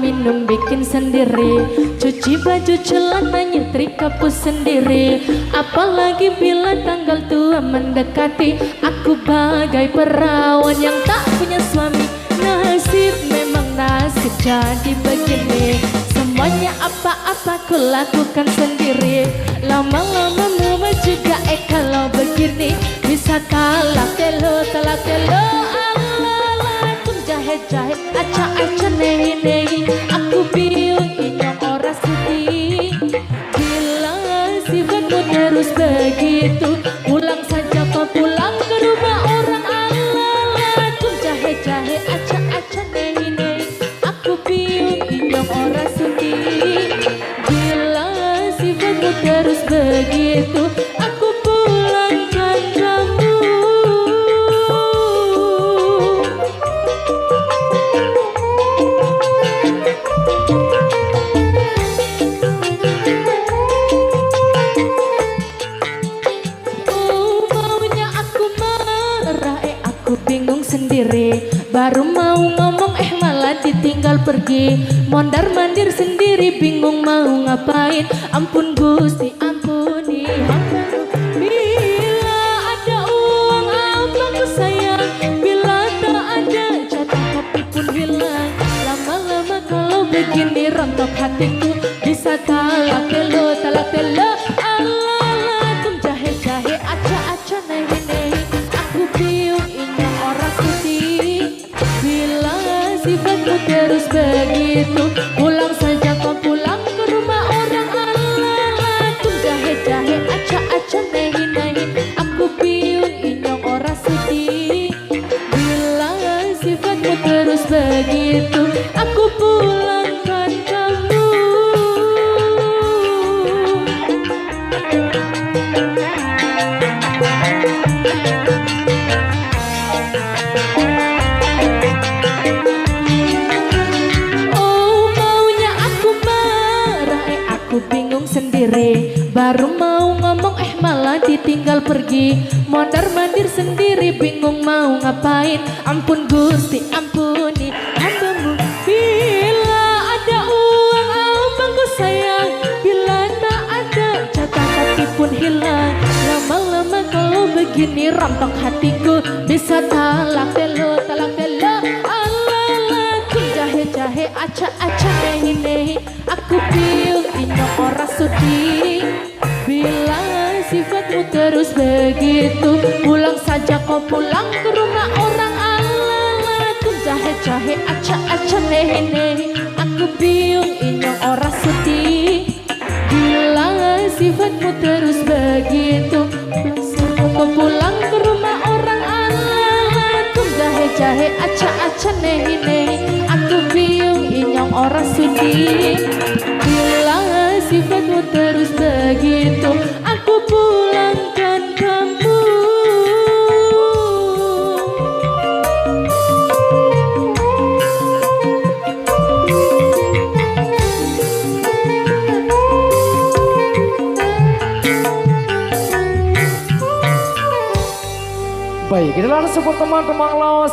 minum bikin sendiri, cuci baju celana nyetrika pun sendiri. Apalagi bila tanggal tua mendekati, aku bagai perawan yang tak punya suami. Nasib memang nasib jadi begini, semuanya apa-apa ku lakukan sendiri. Lama-lama mama juga kalau begini, bisa talak telo alalakum jahe-jahe aca-aca nehi-nehi. Aku bingung inyong ora sudi, bila sifatmu terus begitu. Pulang saja kau pulang ke rumah orang. Alalakum jahe-jahe aca-aca nehi-nehi. Aku bingung inyong ora sudi, bila sifatmu terus begitu. Aku pulangkan kamu. Maunya aku marah, aku bingung sendiri. Baru mau ngomong malah ditinggal pergi. Mondar mandir sendiri bingung mau ngapain. Ampun Gusti ampuni hambamu. Bila ada uang abangku sayang, bila tak ada jatah kopi pun hilang. Lama-lama kalau begini rontok hatiku, bisa talak telo alalakum jahe-jahe aca-aca nehi-nehi. Aku bingung inyong ora sudi, bila sifatmu terus begitu. Pulang saja kau pulang ke rumah orang. Alalakum jahe-jahe aca-aca nehi-nehi. Aku bingung inyong ora sudi, bila sifatmu terus begitu. Aku pulangkan kamu. Aku bingung sendiri. Baru mau ngomong malah ditinggal pergi. Mondar mandir sendiri bingung mau ngapain. Ampun Gusti ampuni hambamu. Bila ada uang abangku sayang, bila tak ada jatah kopi pun hilang. Lama-lama kalau begini rontok hatiku, bisa talak telo alalakum jahe-jahe aca-aca nehi-nehi. Aku bingung inyong ora sudi, bila sifatmu terus begitu. Pulang saja kau pulang ke rumah orang. Alalakum jahe-jahe aca-aca nehi-nehi. Aku bingung inyong ora sudi, bila sifatmu terus begitu. Pulang saja kau pulang ke rumah orang. Alalakum jahe-jahe aca-aca nehi-nehi. Aku bingung inyong ora sudi, bila sifatmu terus begitu. Aku pulangkan kamu. Baik, kita langsung support teman-teman Los.